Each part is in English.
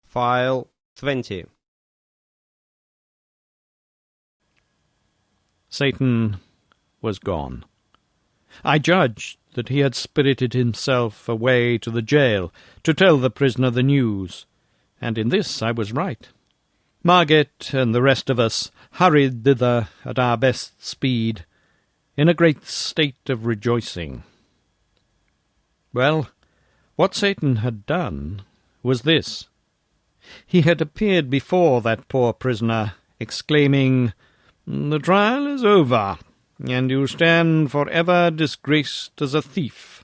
File 20. Satan was gone. I judged that he had spirited himself away to the jail to tell the prisoner the news, and in this I was right. Margate and the rest of us hurried thither at our best speed, in a great state of rejoicing. Well, what Satan had done was this. He had appeared before that poor prisoner, exclaiming, "The trial is over, and you stand for ever disgraced as a thief,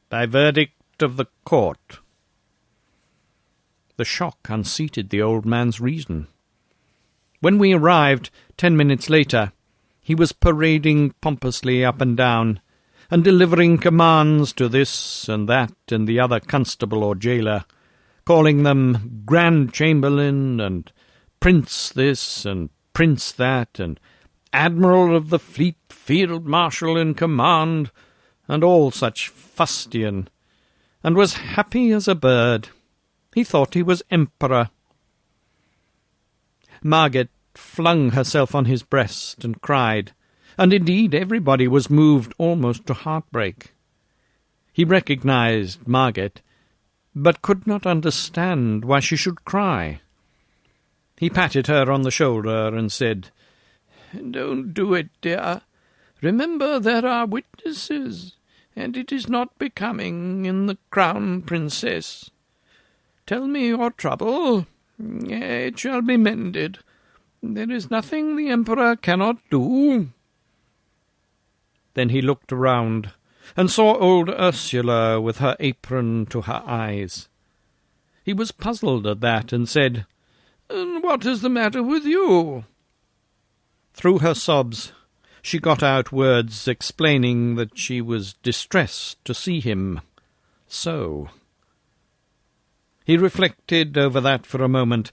by verdict of the court." The shock unseated the old man's reason. When we arrived 10 minutes later, he was parading pompously up and down, and delivering commands to this and that and the other constable or jailer, calling them Grand Chamberlain and Prince this and Prince that, and Admiral of the Fleet, Field Marshal in command, and all such fustian, and was happy as a bird. He thought he was Emperor. Margate flung herself on his breast and cried, and indeed everybody was moved almost to heartbreak. He recognized Margate, but could not understand why she should cry. He patted her on the shoulder and said, "Don't do it, dear. Remember there are witnesses, and it is not becoming in the Crown Princess. Tell me your trouble. It shall be mended. There is nothing the Emperor cannot do." Then he looked around, and saw old Ursula with her apron to her eyes. He was puzzled at that, and said, "And what is the matter with you?" Through her sobs, she got out words explaining that she was distressed to see him so. He reflected over that for a moment,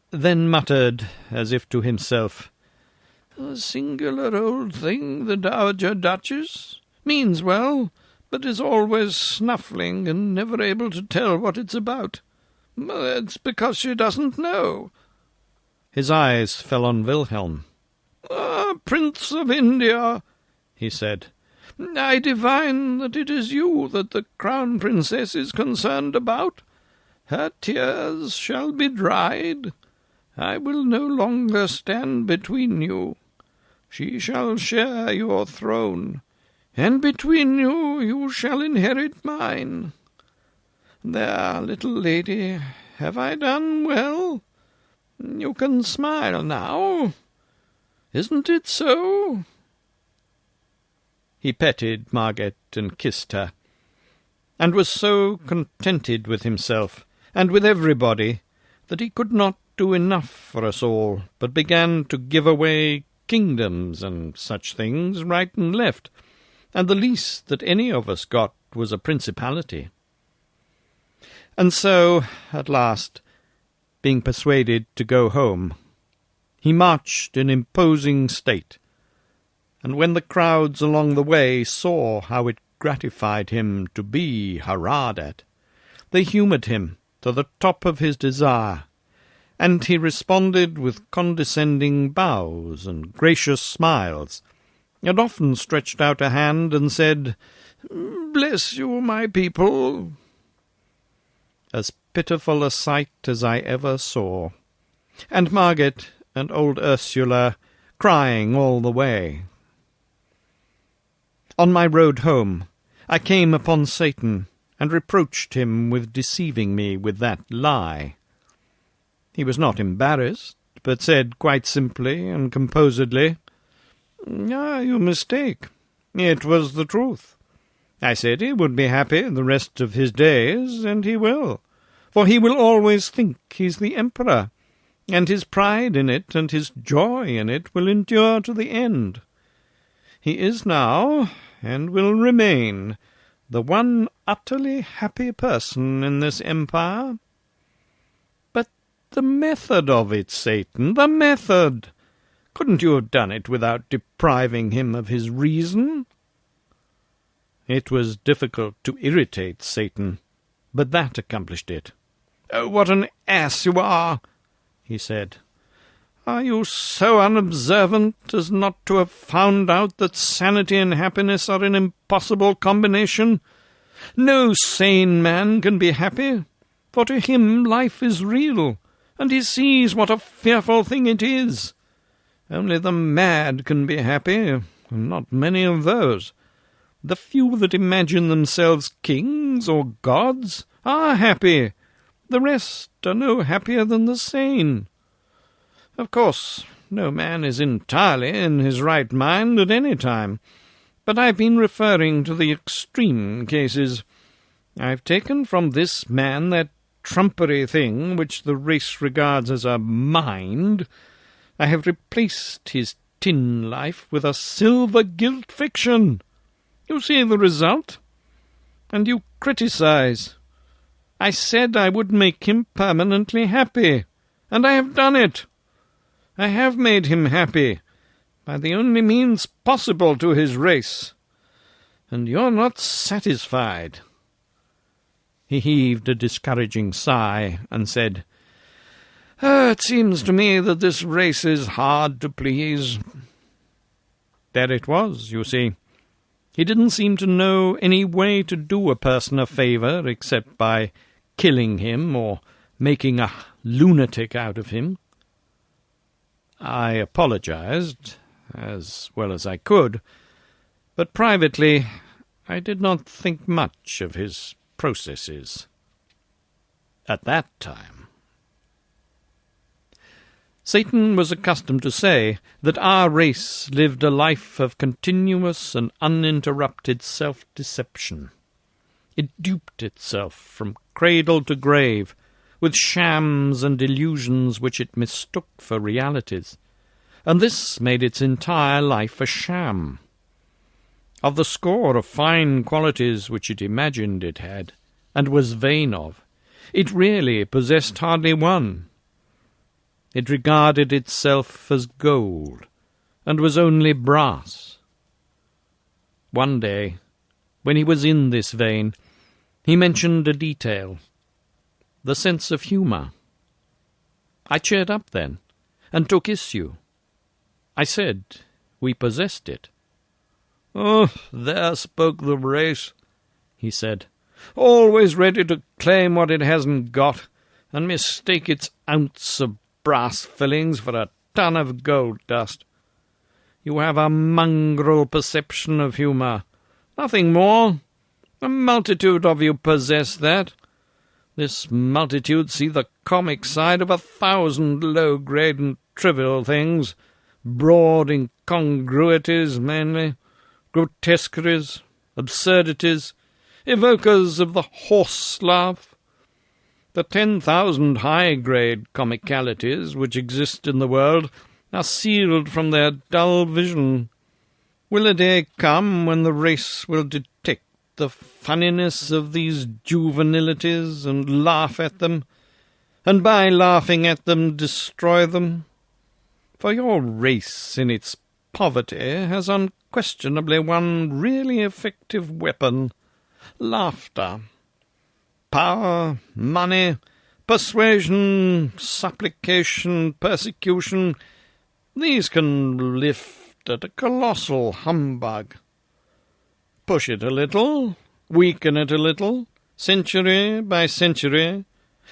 then muttered, as if to himself, "A singular old thing, the Dowager Duchess. Means well, but is always snuffling and never able to tell what it's about. It's because she doesn't know." His eyes fell on Wilhelm. "Ah, Prince of India," he said, "I divine that it is you that the Crown Princess is concerned about. Her tears shall be dried. I will no longer stand between you. She shall share your throne, and between you you shall inherit mine. There, little lady, have I done well? You can smile now. Isn't it so?" He petted Margate and kissed her, and was so contented with himself and with everybody that he could not do enough for us all, but began to give away kingdoms and such things right and left, and the least that any of us got was a principality. And so, at last, being persuaded to go home, he marched in imposing state, and when the crowds along the way saw how it gratified him to be hurrahed at, they humoured him to the top of his desire, and he responded with condescending bows and gracious smiles, and often stretched out a hand and said, "Bless you, my people." As pitiful a sight as I ever saw, and Margate and old Ursula crying all the way. On my road home, I came upon Satan, and reproached him with deceiving me with that lie. He was not embarrassed, but said quite simply and composedly, "Ah, you mistake. It was the truth. I said he would be happy the rest of his days, and he will, for he will always think he's the Emperor, and his pride in it and his joy in it will endure to the end. He is now, and will remain, the one utterly happy person in this empire. But the method of it, Satan, the method! Couldn't you have done it without depriving him of his reason?" It was difficult to irritate Satan, but that accomplished it. "Oh, what an ass you are!" he said. "Are you so unobservant as not to have found out that sanity and happiness are an impossible combination? No sane man can be happy, for to him life is real, and he sees what a fearful thing it is. Only the mad can be happy, and not many of those. The few that imagine themselves kings or gods are happy. The rest are no happier than the sane. Of course, no man is entirely in his right mind at any time, but I've been referring to the extreme cases. I've taken from this man that trumpery thing which the race regards as a mind. I have replaced his tin life with a silver-gilt fiction. You see the result? And you criticize. I said I would make him permanently happy, and I have done it. I have made him happy, by the only means possible to his race. And you're not satisfied." He heaved a discouraging sigh, and said, "It seems to me that this race is hard to please." There it was, you see. He didn't seem to know any way to do a person a favour except by killing him or making a lunatic out of him. I apologized, as well as I could, but privately I did not think much of his processes at that time. Satan was accustomed to say that our race lived a life of continuous and uninterrupted self-deception. It duped itself from cradle to grave, with shams and illusions which it mistook for realities, and this made its entire life a sham. Of the score of fine qualities which it imagined it had, and was vain of, it really possessed hardly one. It regarded itself as gold, and was only brass. One day, when he was in this vein, he mentioned a detail, the sense of humour. I cheered up then, and took issue. I said we possessed it. "Oh, there spoke the race," he said, "always ready to claim what it hasn't got, and mistake its ounce of brass fillings for a ton of gold dust. You have a mongrel perception of humour, nothing more. A multitude of you possess that. This multitude see the comic side of 1,000 low-grade and trivial things, broad incongruities mainly, grotesqueries, absurdities, evokers of the horse laugh. The 10,000 high-grade comicalities which exist in the world are sealed from their dull vision. Will a day come when the race will detect the funniness of these juvenilities and laugh at them, and by laughing at them destroy them? For your race in its poverty has unquestionably one really effective weapon, laughter. Power, money, persuasion, supplication, persecution, these can lift at a colossal humbug. Push it a little, weaken it a little, century by century,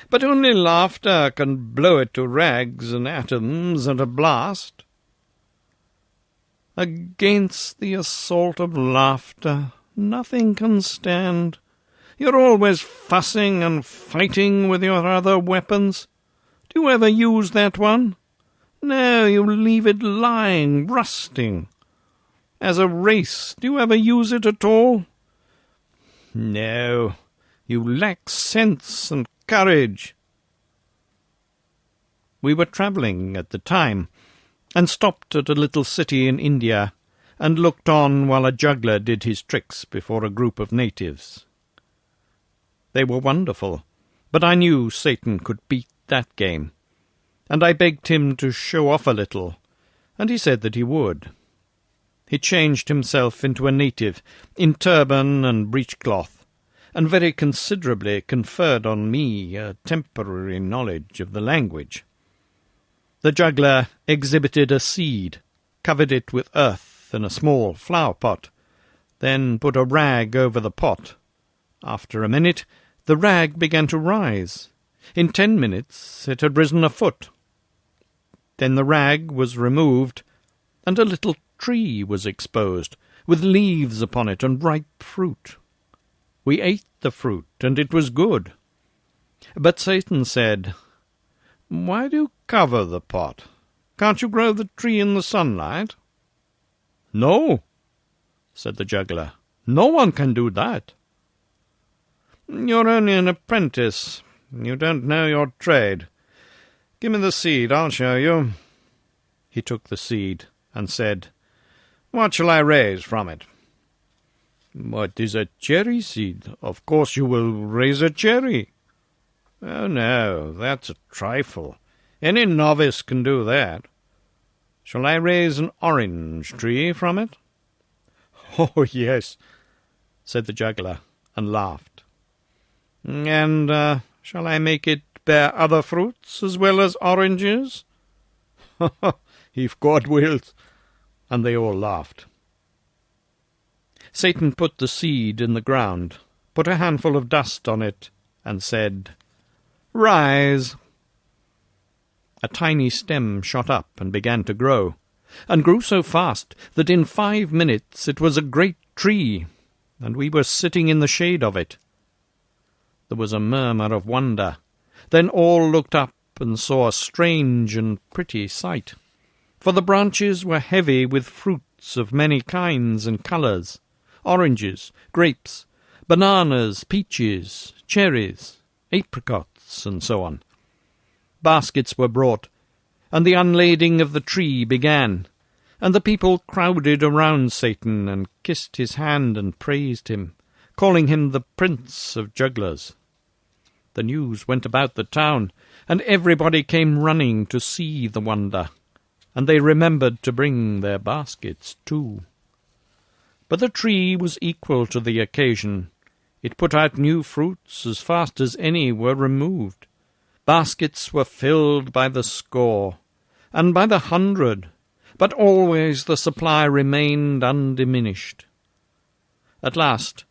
but only laughter can blow it to rags and atoms at a blast. Against the assault of laughter nothing can stand. You're always fussing and fighting with your other weapons. Do you ever use that one? No, you leave it lying, rusting. As a race, do you ever use it at all? No, you lack sense and courage. We were travelling at the time, and stopped at a little city in India, and looked on while a juggler did his tricks before a group of natives. They were wonderful, but I knew Satan could beat that game, and I begged him to show off a little, and he said that he would. He changed himself into a native, in turban and breechcloth, and very considerably conferred on me a temporary knowledge of the language. The juggler exhibited a seed, covered it with earth in a small flower-pot, then put a rag over the pot. After a minute, the rag began to rise. In 10 minutes it had risen a foot. Then the rag was removed, and a little tree was exposed, with leaves upon it and ripe fruit. We ate the fruit, and it was good. But Satan said, "Why do you cover the pot? Can't you grow the tree in the sunlight?" "No," said the juggler. "No one can do that." "You're only an apprentice. You don't know your trade. Give me the seed, I'll show you." He took the seed and said, "What shall I raise from it?" "What is a cherry seed? Of course you will raise a cherry." "Oh, no, that's a trifle. Any novice can do that. Shall I raise an orange tree from it?" "Oh, yes," said the juggler, and laughed. "And shall I make it bear other fruits as well as oranges?" "If God wills." And they all laughed. Satan put the seed in the ground, put a handful of dust on it, and said, "Rise." A tiny stem shot up and began to grow, and grew so fast that in 5 minutes it was a great tree, and we were sitting in the shade of it. There was a murmur of wonder. Then all looked up and saw a strange and pretty sight, for the branches were heavy with fruits of many kinds and colours, oranges, grapes, bananas, peaches, cherries, apricots, and so on. Baskets were brought, and the unlading of the tree began, and the people crowded around Satan and kissed his hand and praised him, calling him the Prince of Jugglers. The news went about the town, and everybody came running to see the wonder, and they remembered to bring their baskets too. But the tree was equal to the occasion. It put out new fruits as fast as any were removed. Baskets were filled by the score, and by the 100, but always the supply remained undiminished. At last,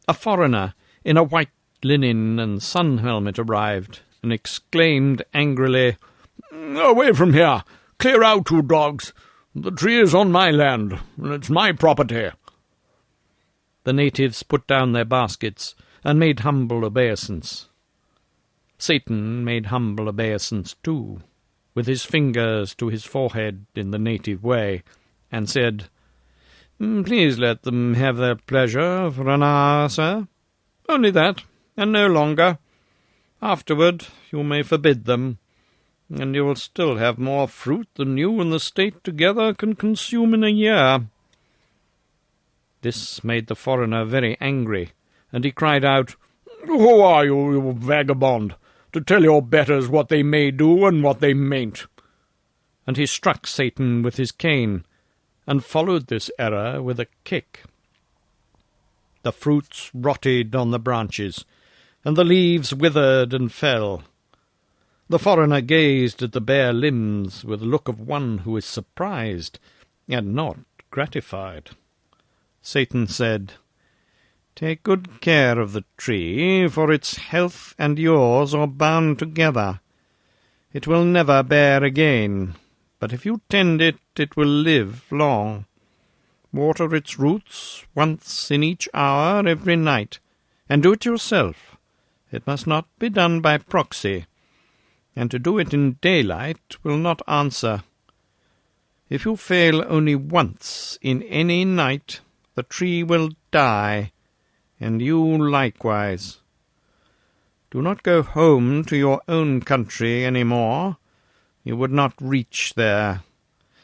a foreigner in a white linen and sun-helmet arrived, and exclaimed angrily, "Away from here! Clear out, you dogs! The tree is on my land, and it's my property." The natives put down their baskets and made humble obeisance. Satan made humble obeisance too, with his fingers to his forehead in the native way, and said, "Please let them have their pleasure for an hour, sir. Only that, and no longer. Afterward you may forbid them, and you will still have more fruit than you and the state together can consume in a year." This made the foreigner very angry, and he cried out, "Who are you, you vagabond, to tell your betters what they may do and what they mayn't?" And he struck Satan with his cane, and followed this error with a kick. The fruits rotted on the branches, and the leaves withered and fell. The foreigner gazed at the bare limbs with the look of one who is surprised and not gratified. Satan said, "Take good care of the tree, for its health and yours are bound together. It will never bear again, but if you tend it, it will live long. Water its roots once in each hour every night, and do it yourself. It must not be done by proxy, and to do it in daylight will not answer. If you fail only once in any night, the tree will die, and you likewise. Do not go home to your own country any more. You would not reach there.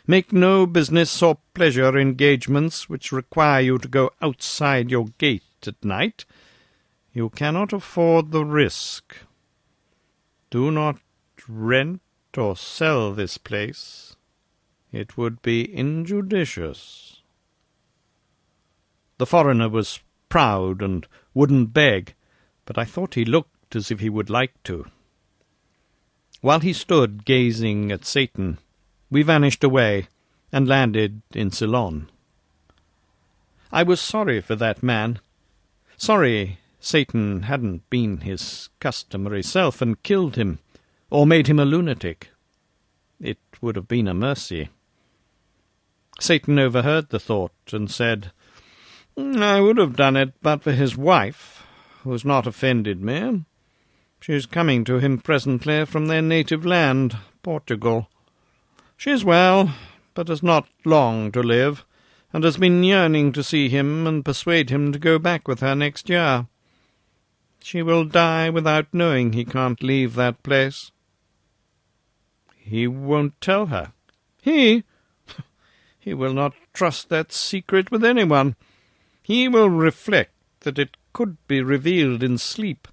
Make no business or pleasure engagements which require you to go outside your gate at night. You cannot afford the risk. Do not rent or sell this place. It would be injudicious." The foreigner was proud and wouldn't beg, but I thought he looked as if he would like to. While he stood gazing at Satan, we vanished away and landed in Ceylon. I was sorry for that man, sorry Satan hadn't been his customary self and killed him, or made him a lunatic. It would have been a mercy. Satan overheard the thought and said, "I would have done it but for his wife, who has not offended me. She is coming to him presently from their native land, Portugal. She is well, but has not long to live, and has been yearning to see him and persuade him to go back with her next year. She will die without knowing he can't leave that place." "He won't tell her?" "He? He will not trust that secret with anyone. He will reflect that it could be revealed in sleep,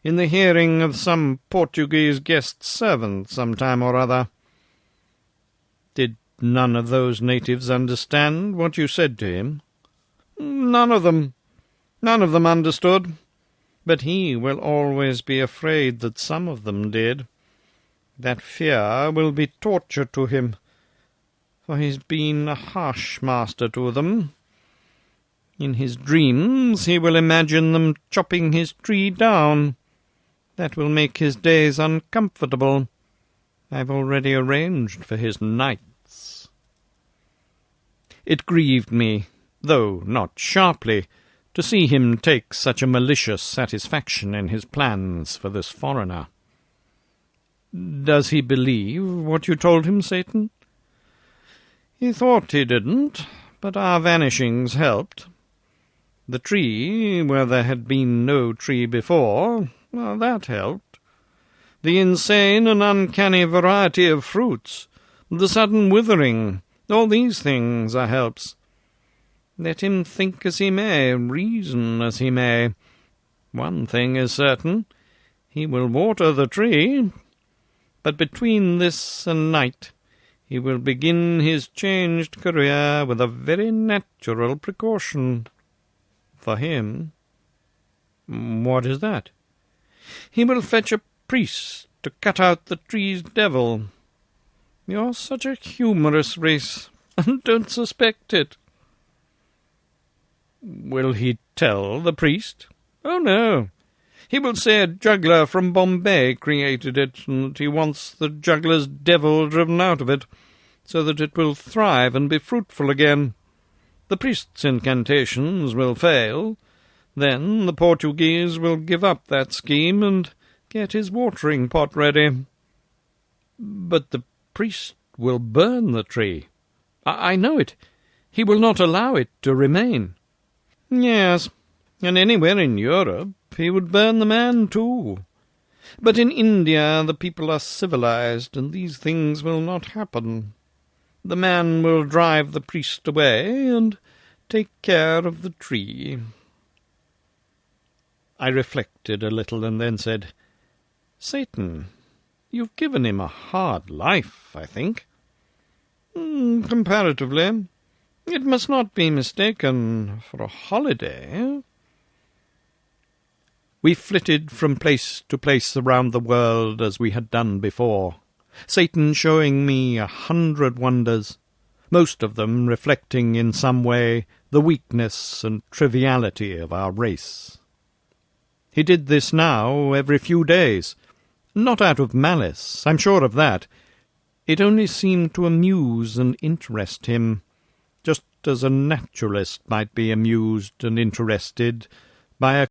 in the hearing of some Portuguese guest servant some time or other." "Did none of those natives understand what you said to him?" "None of them. None of them understood. But he will always be afraid that some of them did. That fear will be torture to him, for he's been a harsh master to them. In his dreams he will imagine them chopping his tree down. That will make his days uncomfortable. I've already arranged for his nights." It grieved me, though not sharply, to see him take such a malicious satisfaction in his plans for this foreigner. "Does he believe what you told him, Satan?" "He thought he didn't, but our vanishings helped. The tree, where there had been no tree before, well, that helped. The insane and uncanny variety of fruits, the sudden withering, all these things are helps. Let him think as he may, reason as he may. One thing is certain, he will water the tree, but between this and night he will begin his changed career with a very natural precaution. For him." "What is that?" "He will fetch a priest to cut out the tree's devil. You're such a humorous race, and don't suspect it." "Will he tell the priest?" "Oh, no. He will say a juggler from Bombay created it, and that he wants the juggler's devil driven out of it, so that it will thrive and be fruitful again. The priest's incantations will fail. Then the Portuguese will give up that scheme and get his watering pot ready." "But the priest will burn the tree." I know it. He will not allow it to remain." "Yes, and anywhere in Europe he would burn the man too. But in India the people are civilized, and these things will not happen. The man will drive the priest away and take care of the tree." I reflected a little and then said, "Satan, you've given him a hard life, I think." "Comparatively. It must not be mistaken for a holiday." We flitted from place to place around the world as we had done before, Satan showing me 100 wonders, most of them reflecting in some way the weakness and triviality of our race. He did this now every few days, not out of malice, I'm sure of that. It only seemed to amuse and interest him, just as a naturalist might be amused and interested by a